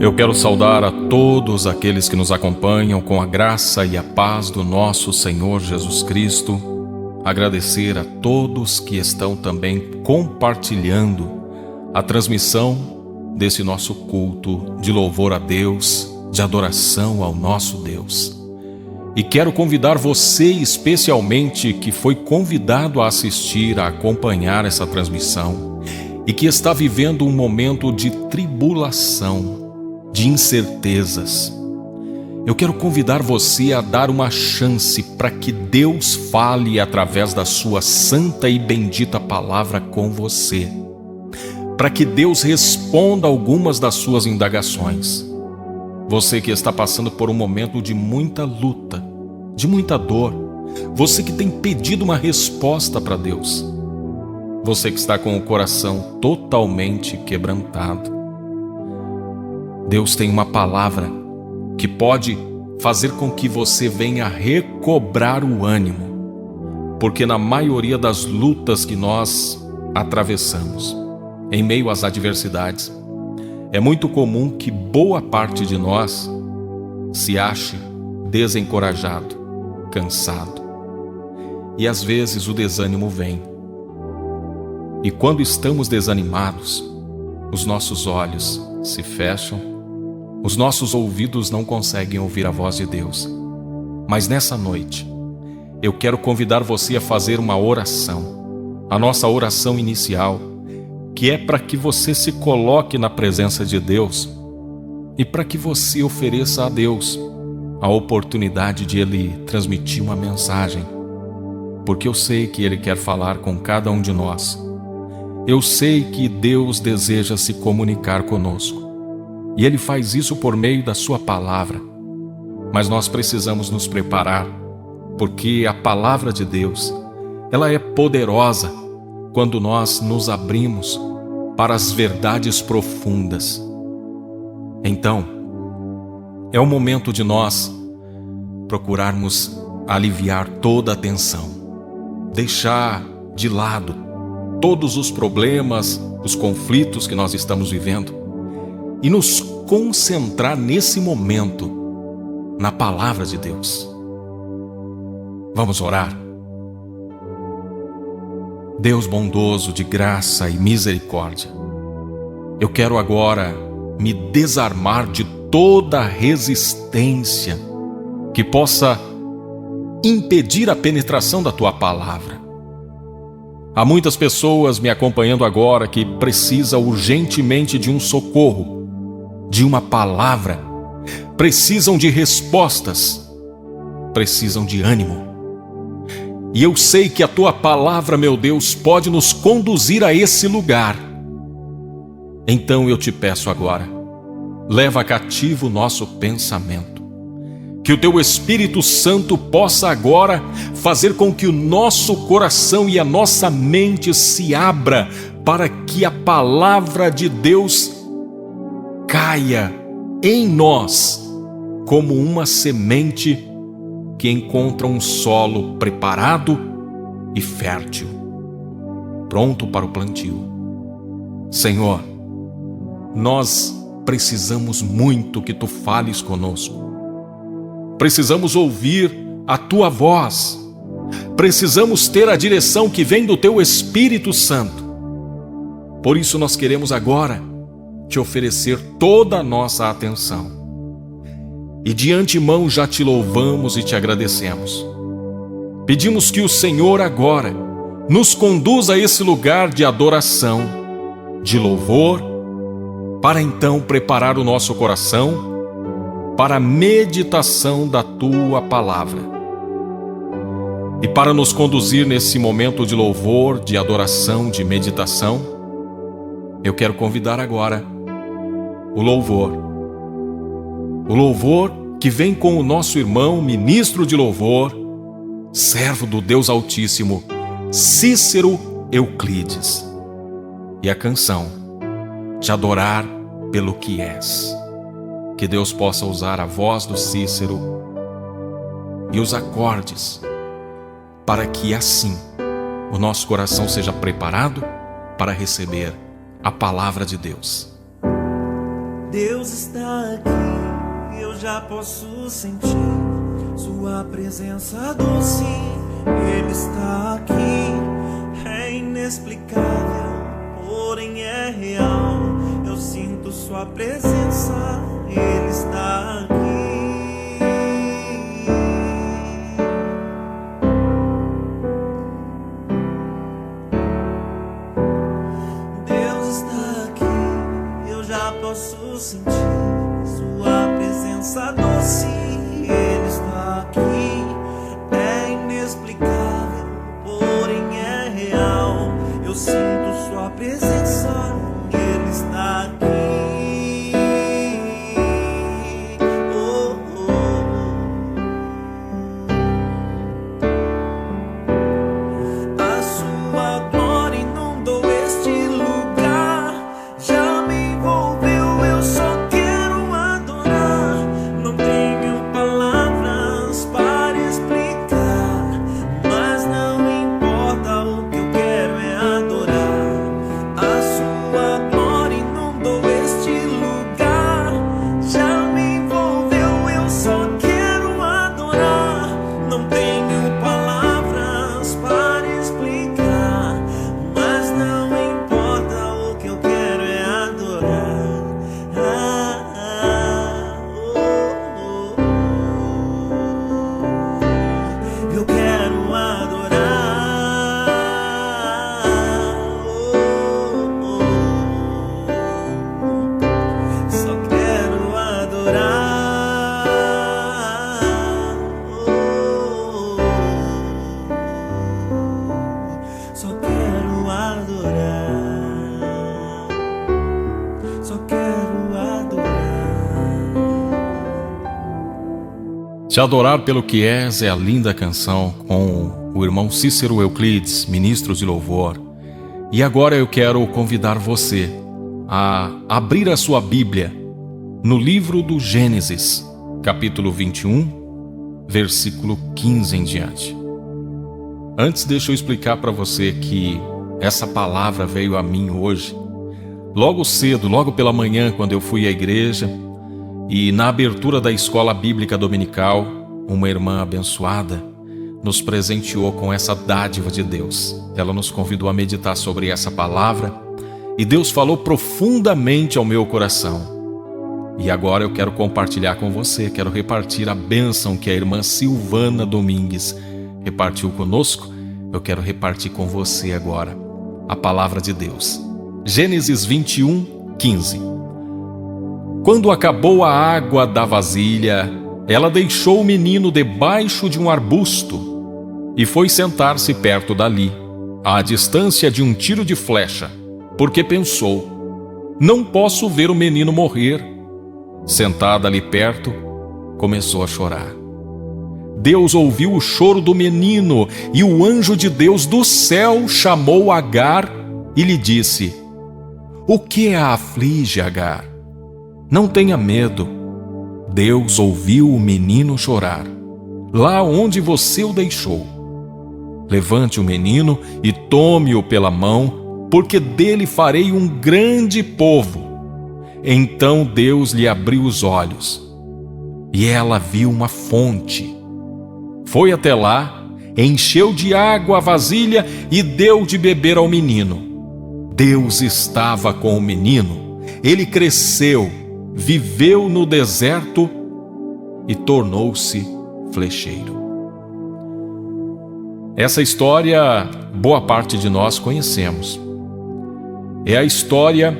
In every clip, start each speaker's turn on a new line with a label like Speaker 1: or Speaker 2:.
Speaker 1: Eu quero saudar a todos aqueles que nos acompanham com a graça e a paz do nosso Senhor Jesus Cristo. Agradecer a todos que estão também compartilhando a transmissão desse nosso culto de louvor a Deus, de adoração ao nosso Deus. E quero convidar você especialmente que foi convidado a assistir, a acompanhar essa transmissão e que está vivendo um momento de tribulação, de incertezas. Eu quero convidar você a dar uma chance para que Deus fale através da sua santa e bendita palavra com você, para que Deus responda algumas das suas indagações. Você que está passando por um momento de muita luta, de muita dor, você que tem pedido uma resposta para Deus, você que está com o coração totalmente quebrantado, Deus tem uma palavra que pode fazer com que você venha recobrar o ânimo, porque na maioria das lutas que nós atravessamos, em meio às adversidades, é muito comum que boa parte de nós se ache desencorajado, cansado. E às vezes o desânimo vem. E quando estamos desanimados, os nossos olhos se fecham, os nossos ouvidos não conseguem ouvir a voz de Deus. Mas nessa noite, eu quero convidar você a fazer uma oração, a nossa oração inicial, que é para que você se coloque na presença de Deus e para que você ofereça a Deus a oportunidade de Ele transmitir uma mensagem, porque eu sei que Ele quer falar com cada um de nós. Eu sei que Deus deseja se comunicar conosco. E Ele faz isso por meio da sua palavra. Mas nós precisamos nos preparar, porque a palavra de Deus, ela é poderosa quando nós nos abrimos para as verdades profundas. Então, é o momento de nós procurarmos aliviar toda a tensão, deixar de lado todos os problemas, os conflitos que nós estamos vivendo, e nos concentrar nesse momento na palavra de Deus. Vamos orar? Deus bondoso, de graça e misericórdia, eu quero agora me desarmar de toda resistência que possa impedir a penetração da Tua palavra. Há muitas pessoas me acompanhando agora que precisam urgentemente de um socorro, de uma palavra, precisam de respostas, precisam de ânimo. E eu sei que a Tua palavra, meu Deus, pode nos conduzir a esse lugar. Então eu te peço agora, leva cativo o nosso pensamento, que o Teu Espírito Santo possa agora fazer com que o nosso coração e a nossa mente se abra para que a palavra de Deus caia em nós como uma semente que encontra um solo preparado e fértil, pronto para o plantio. Senhor, nós precisamos muito que Tu fales conosco. Precisamos ouvir a Tua voz. Precisamos ter a direção que vem do Teu Espírito Santo. Por isso nós queremos agora te oferecer toda a nossa atenção. E de antemão já te louvamos e te agradecemos. Pedimos que o Senhor agora nos conduza a esse lugar de adoração, de louvor, para então preparar o nosso coração para a meditação da Tua palavra. E para nos conduzir nesse momento de louvor, de adoração, de meditação, eu quero convidar agora o louvor que vem com o nosso irmão, ministro de louvor, servo do Deus Altíssimo, Cícero Euclides, e a canção Te Adorar pelo que És. Que Deus possa usar a voz do Cícero e os acordes, para que assim o nosso coração seja preparado para receber a palavra de Deus.
Speaker 2: Deus está aqui, eu já posso sentir sua presença doce. Ele está aqui, é inexplicável, porém é real. Eu sinto sua presença, Ele está aqui. Deus está aqui, eu já posso sentir sua presença doce. Ele está aqui, é inexplicável, porém é real. Eu sinto sua presença, Ele está aqui. Oh, oh. A sua glória inundou este lugar, já me envolveu, eu só quero adorar. Não tenho palavras para explicar, mas não importa, o que eu quero é adorar. A sua glória inundou este lugar, já me envolveu, eu só quero adorar. Não tenho palavras para explicar, mas não importa, o que eu quero é adorar. Eu quero adorar. Só quero adorar. Só quero adorar. Só quero adorar.
Speaker 1: Te adorar pelo que és é a linda canção com o irmão Cícero Euclides, ministros de louvor. E agora eu quero convidar você a abrir a sua Bíblia no livro do Gênesis, capítulo 21, versículo 15 em diante. Antes, deixa eu explicar para você que essa palavra veio a mim hoje, logo cedo, logo pela manhã, quando eu fui à igreja, e na abertura da escola bíblica dominical, uma irmã abençoada nos presenteou com essa dádiva de Deus. Ela nos convidou a meditar sobre essa palavra e Deus falou profundamente ao meu coração. E agora eu quero compartilhar com você, quero repartir a bênção que a irmã Silvana Domingues repartiu conosco. Eu quero repartir com você agora a palavra de Deus. Gênesis 21, 15. Quando acabou a água da vasilha, ela deixou o menino debaixo de um arbusto e foi sentar-se perto dali, à distância de um tiro de flecha, porque pensou: não posso ver o menino morrer. Sentada ali perto, começou a chorar. Deus ouviu o choro do menino e o anjo de Deus do céu chamou Agar e lhe disse: o que a aflige, Agar? Não tenha medo. Deus ouviu o menino chorar, lá onde você o deixou. Levante o menino e tome-o pela mão, porque dele farei um grande povo. Então Deus lhe abriu os olhos, e ela viu uma fonte. Foi até lá, encheu de água a vasilha e deu de beber ao menino. Deus estava com o menino, ele cresceu, viveu no deserto e tornou-se flecheiro. Essa história, boa parte de nós conhecemos. É a história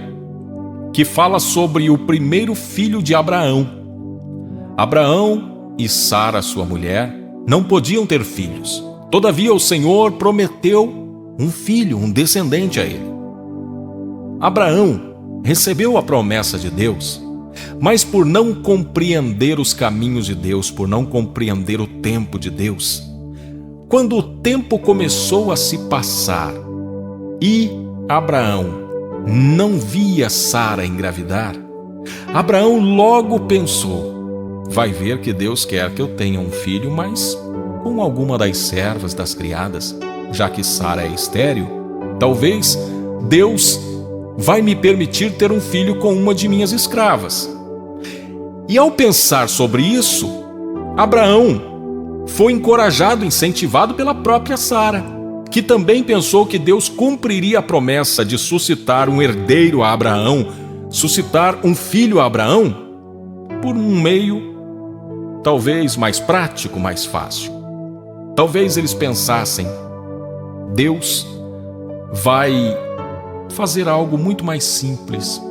Speaker 1: que fala sobre o primeiro filho de Abraão. Abraão e Sara, sua mulher, não podiam ter filhos. Todavia o Senhor prometeu um filho, um descendente a ele. Abraão recebeu a promessa de Deus, mas por não compreender os caminhos de Deus, por não compreender o tempo de Deus, quando o tempo começou a se passar e Abraão não via Sara engravidar, Abraão logo pensou: vai ver que Deus quer que eu tenha um filho, mas com alguma das servas, das criadas, já que Sara é estéril. Talvez Deus vai me permitir ter um filho com uma de minhas escravas. E ao pensar sobre isso, Abraão foi encorajado, incentivado pela própria Sara, que também pensou que Deus cumpriria a promessa de suscitar um herdeiro a Abraão, suscitar um filho a Abraão, por um meio talvez mais prático, mais fácil. Talvez eles pensassem: Deus vai fazer algo muito mais simples.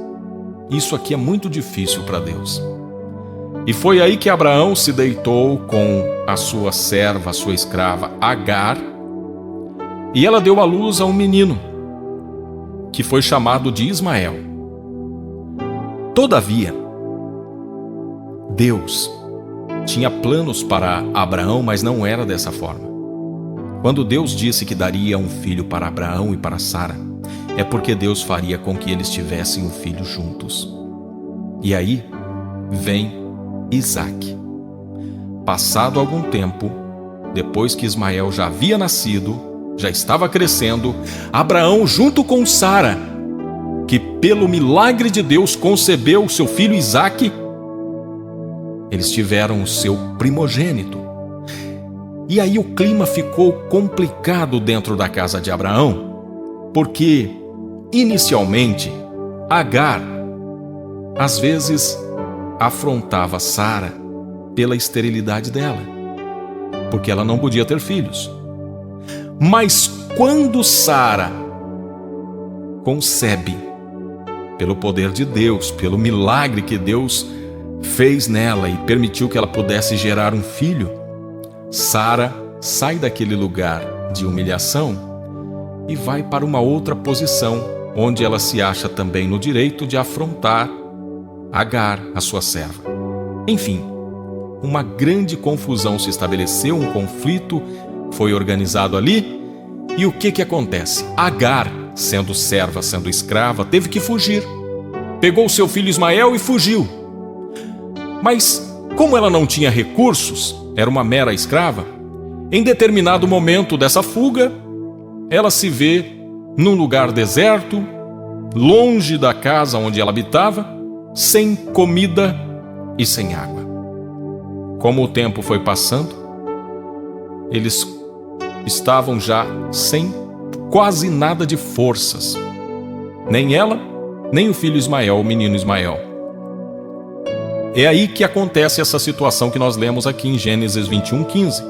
Speaker 1: Isso aqui é muito difícil para Deus. E foi aí que Abraão se deitou com a sua serva, a sua escrava Agar, e ela deu à luz a um menino, que foi chamado de Ismael. Todavia, Deus tinha planos para Abraão, mas não era dessa forma. Quando Deus disse que daria um filho para Abraão e para Sara, é porque Deus faria com que eles tivessem um filho juntos. E aí vem Isaque. Passado algum tempo, depois que Ismael já havia nascido, já estava crescendo, Abraão, junto com Sara, que pelo milagre de Deus concebeu seu filho Isaque, eles tiveram o seu primogênito. E aí o clima ficou complicado dentro da casa de Abraão, porque, inicialmente, Agar, às vezes, afrontava Sara pela esterilidade dela, porque ela não podia ter filhos. Mas quando Sara concebe, pelo poder de Deus, pelo milagre que Deus fez nela e permitiu que ela pudesse gerar um filho, Sara sai daquele lugar de humilhação e vai para uma outra posição, onde ela se acha também no direito de afrontar Agar, a sua serva. Enfim, uma grande confusão se estabeleceu, um conflito foi organizado ali, e o que acontece? Agar, sendo serva, sendo escrava, teve que fugir. Pegou seu filho Ismael e fugiu. Mas, como ela não tinha recursos, era uma mera escrava, em determinado momento dessa fuga, ela se vê num lugar deserto, longe da casa onde ela habitava, sem comida e sem água. Como o tempo foi passando, eles estavam já sem quase nada de forças. Nem ela, nem o filho Ismael, o menino Ismael. É aí que acontece essa situação que nós lemos aqui em Gênesis 21:15.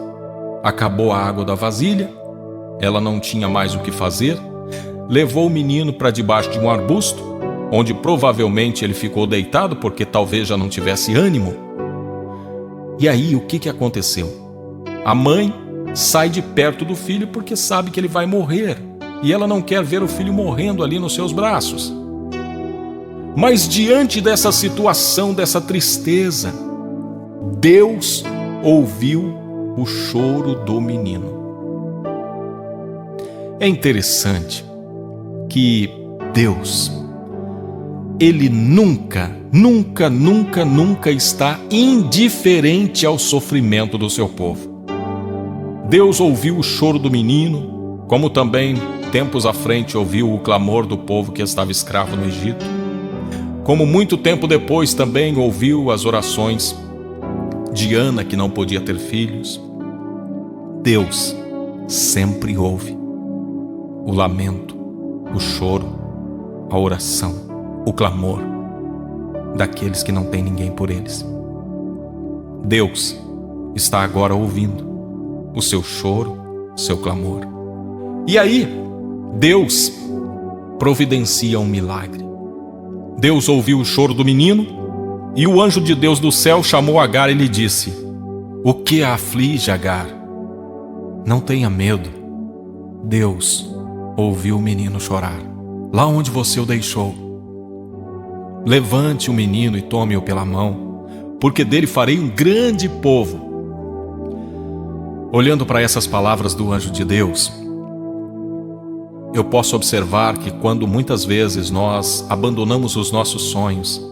Speaker 1: Acabou a água da vasilha, ela não tinha mais o que fazer, levou o menino para debaixo de um arbusto, onde provavelmente ele ficou deitado, porque talvez já não tivesse ânimo. E aí o que aconteceu? A mãe sai de perto do filho porque sabe que ele vai morrer, e ela não quer ver o filho morrendo ali nos seus braços. Mas diante dessa situação, dessa tristeza, Deus ouviu o choro do menino. É interessante que Deus, Ele nunca está indiferente ao sofrimento do seu povo. Deus ouviu o choro do menino, como também, tempos à frente, ouviu o clamor do povo que estava escravo no Egito. Como muito tempo depois também ouviu as orações de Ana, que não podia ter filhos. Deus sempre ouve o lamento, o choro, a oração, o clamor daqueles que não têm ninguém por eles. Deus está agora ouvindo o seu choro, o seu clamor. E aí, Deus providencia um milagre. Deus ouviu o choro do menino, e o anjo de Deus do céu chamou Agar e lhe disse: "O que a aflige, Agar? Não tenha medo. Deus ouviu o menino chorar, lá onde você o deixou. Levante o menino e tome-o pela mão, porque dele farei um grande povo." Olhando para essas palavras do anjo de Deus, eu posso observar que quando muitas vezes nós abandonamos os nossos sonhos,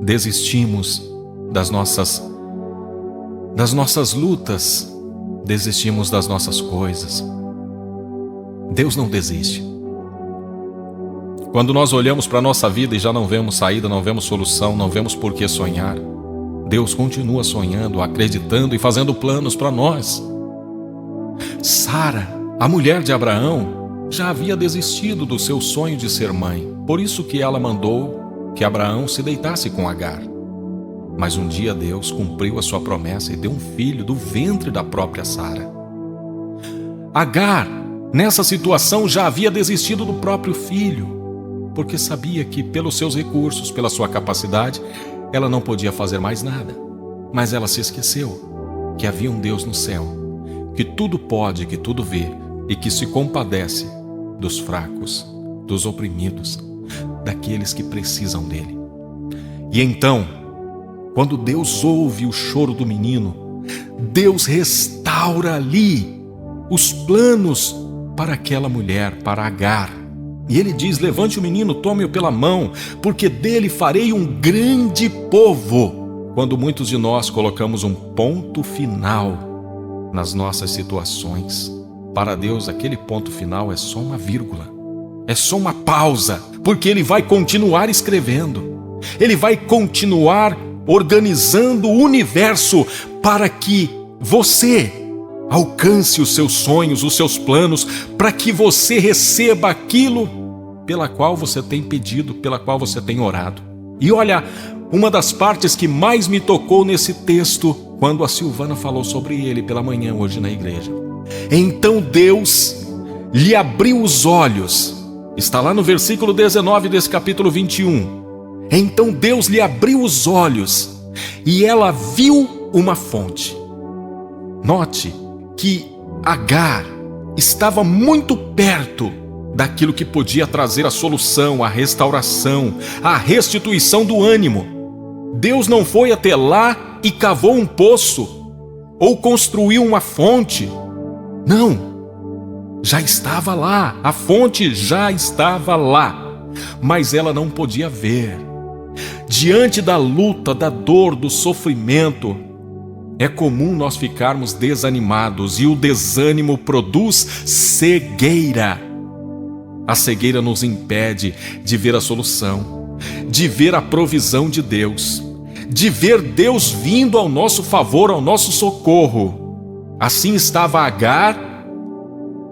Speaker 1: desistimos das nossas lutas, desistimos das nossas coisas, Deus não desiste. Quando nós olhamos para a nossa vida e já não vemos saída, não vemos solução, não vemos por que sonhar, Deus continua sonhando, acreditando e fazendo planos para nós. Sara, a mulher de Abraão, já havia desistido do seu sonho de ser mãe. Por isso que ela mandou que Abraão se deitasse com Agar. Mas um dia Deus cumpriu a sua promessa e deu um filho do ventre da própria Sara. Agar, nessa situação, já havia desistido do próprio filho, porque sabia que pelos seus recursos, pela sua capacidade, ela não podia fazer mais nada. Mas ela se esqueceu que havia um Deus no céu, que tudo pode, que tudo vê e que se compadece dos fracos, dos oprimidos, daqueles que precisam dele. E então, quando Deus ouve o choro do menino, Deus restaura ali os planos para aquela mulher, para Agar. E ele diz: levante o menino, tome-o pela mão, porque dele farei um grande povo. Quando muitos de nós colocamos um ponto final nas nossas situações, para Deus aquele ponto final é só uma vírgula, é só uma pausa, porque Ele vai continuar escrevendo, Ele vai continuar organizando o universo para que você alcance os seus sonhos, os seus planos, para que você receba aquilo pela qual você tem pedido, pela qual você tem orado. E olha, uma das partes que mais me tocou nesse texto, quando a Silvana falou sobre ele pela manhã hoje na igreja. Então Deus lhe abriu os olhos. Está lá no versículo 19 desse capítulo 21. Então Deus lhe abriu os olhos e ela viu uma fonte. Note que Agar estava muito perto daquilo que podia trazer a solução, a restauração, a restituição do ânimo. Deus não foi até lá e cavou um poço ou construiu uma fonte. Não, já estava lá, a fonte já estava lá, mas ela não podia ver. Diante da luta, da dor, do sofrimento, é comum nós ficarmos desanimados e o desânimo produz cegueira. A cegueira nos impede de ver a solução, de ver a provisão de Deus, de ver Deus vindo ao nosso favor, ao nosso socorro. Assim estava Agar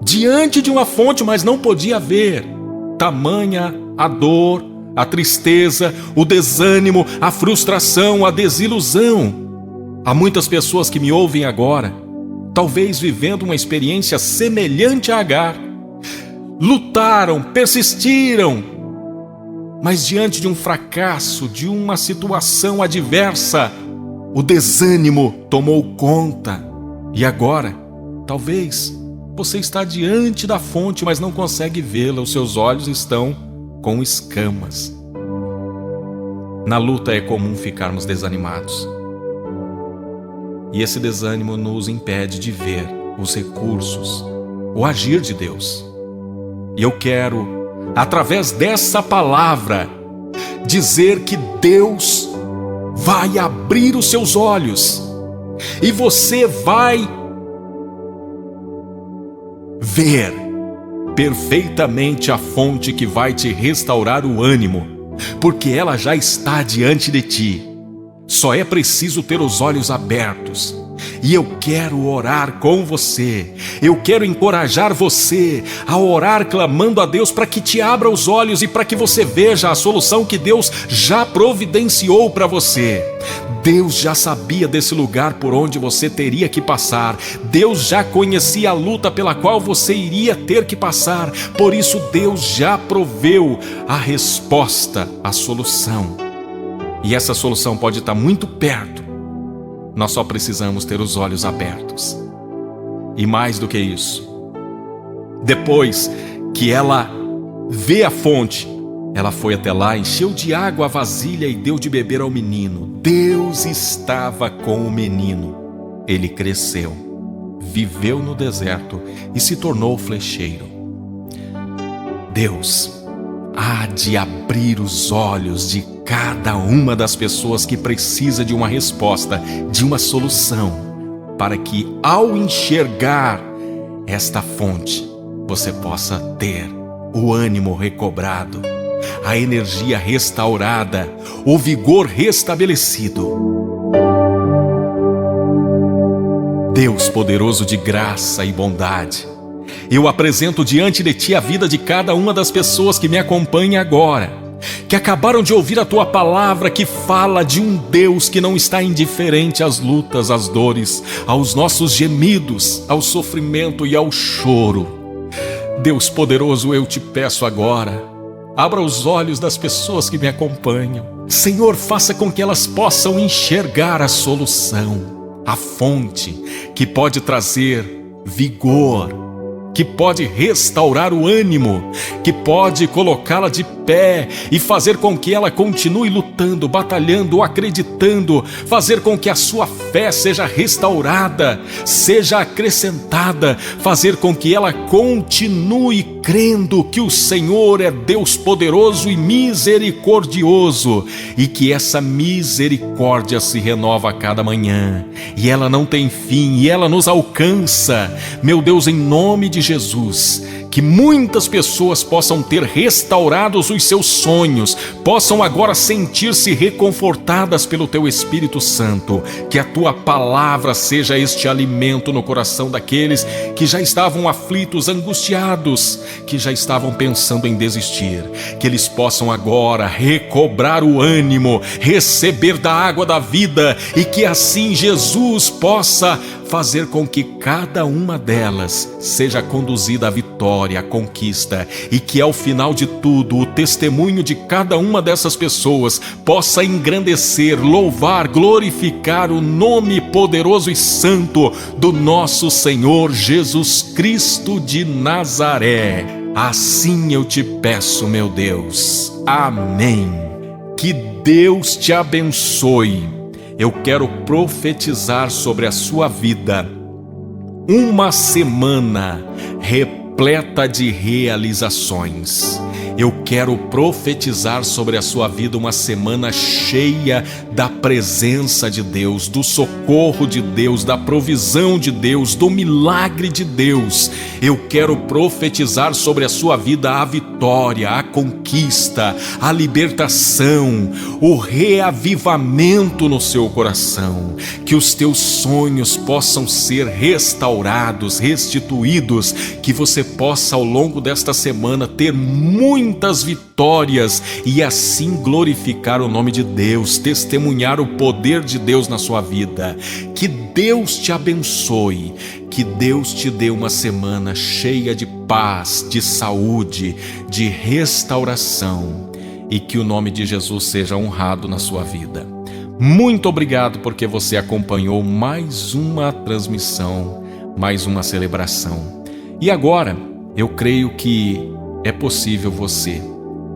Speaker 1: diante de uma fonte, mas não podia ver. Tamanha a dor, a tristeza, o desânimo, a frustração, a desilusão. Há muitas pessoas que me ouvem agora, talvez vivendo uma experiência semelhante a Agar. Lutaram, persistiram, mas diante de um fracasso, de uma situação adversa, o desânimo tomou conta. E agora, talvez você está diante da fonte, mas não consegue vê-la, os seus olhos estão com escamas. Na luta é comum ficarmos desanimados. E esse desânimo nos impede de ver os recursos, o agir de Deus. E eu quero, através dessa palavra, dizer que Deus vai abrir os seus olhos e você vai ver perfeitamente a fonte que vai te restaurar o ânimo, porque ela já está diante de ti. Só é preciso ter os olhos abertos. E eu quero orar com você. Eu quero encorajar você a orar clamando a Deus para que te abra os olhos e para que você veja a solução que Deus já providenciou para você. Deus já sabia desse lugar por onde você teria que passar. Deus já conhecia a luta pela qual você iria ter que passar. Por isso Deus já proveu a resposta, a solução. E essa solução pode estar muito perto. Nós só precisamos ter os olhos abertos. E mais do que isso, depois que ela vê a fonte, ela foi até lá, encheu de água a vasilha e deu de beber ao menino. Deus estava com o menino. Ele cresceu, viveu no deserto e se tornou flecheiro. Deus há de abrir os olhos de cada uma das pessoas que precisa de uma resposta, de uma solução, para que ao enxergar esta fonte, você possa ter o ânimo recobrado, a energia restaurada, o vigor restabelecido. Deus poderoso de graça e bondade, eu apresento diante de Ti a vida de cada uma das pessoas que me acompanham agora, que acabaram de ouvir a Tua palavra que fala de um Deus que não está indiferente às lutas, às dores, aos nossos gemidos, ao sofrimento e ao choro. Deus poderoso, eu Te peço agora, abra os olhos das pessoas que me acompanham. Senhor, faça com que elas possam enxergar a solução, a fonte que pode trazer vigor, que pode restaurar o ânimo, que pode colocá-la de pé e fazer com que ela continue lutando, batalhando, acreditando, fazer com que a sua fé seja restaurada, seja acrescentada, fazer com que ela continue crendo que o Senhor é Deus poderoso e misericordioso, e que essa misericórdia se renova a cada manhã, e ela não tem fim, e ela nos alcança. Meu Deus, em nome de Jesus, que muitas pessoas possam ter restaurados os seus sonhos, possam agora sentir-se reconfortadas pelo Teu Espírito Santo, que a Tua palavra seja este alimento no coração daqueles que já estavam aflitos, angustiados, que já estavam pensando em desistir, que eles possam agora recobrar o ânimo, receber da água da vida, e que assim Jesus possa fazer com que cada uma delas seja conduzida à vitória, à conquista, e que ao final de tudo o testemunho de cada uma dessas pessoas possa engrandecer, louvar, glorificar o nome poderoso e santo do nosso Senhor Jesus Cristo de Nazaré. Assim eu Te peço, meu Deus. Amém. Que Deus te abençoe. Eu quero profetizar sobre a sua vida uma semana repleta de realizações. Eu quero profetizar sobre a sua vida uma semana cheia da presença de Deus, do socorro de Deus, da provisão de Deus, do milagre de Deus. Eu quero profetizar sobre a sua vida a vitória, a conquista, a libertação, o reavivamento no seu coração. Que os teus sonhos possam ser restaurados, restituídos, que você possa ao longo desta semana ter muitas vitórias e assim glorificar o nome de Deus, testemunhar o poder de Deus na sua vida. Que Deus te abençoe, que Deus te dê uma semana cheia de paz, de saúde, de restauração, e que o nome de Jesus seja honrado na sua vida. Muito obrigado porque você acompanhou mais uma transmissão, mais uma celebração. E agora, eu creio que é possível você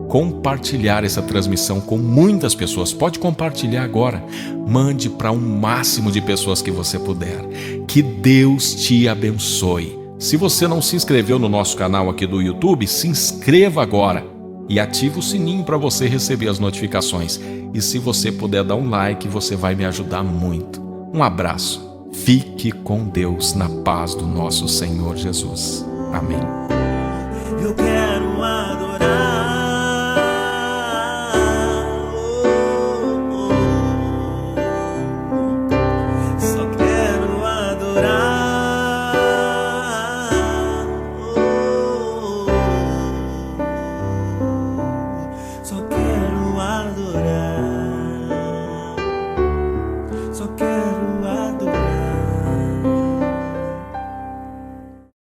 Speaker 1: compartilhar essa transmissão com muitas pessoas. Pode compartilhar agora. Mande para um máximo de pessoas que você puder. Que Deus te abençoe. Se você não se inscreveu no nosso canal aqui do YouTube, se inscreva agora e ative o sininho para você receber as notificações. E se você puder dar um like, você vai me ajudar muito. Um abraço. Fique com Deus na paz do nosso Senhor Jesus. Amém.
Speaker 2: Eu quero adorar.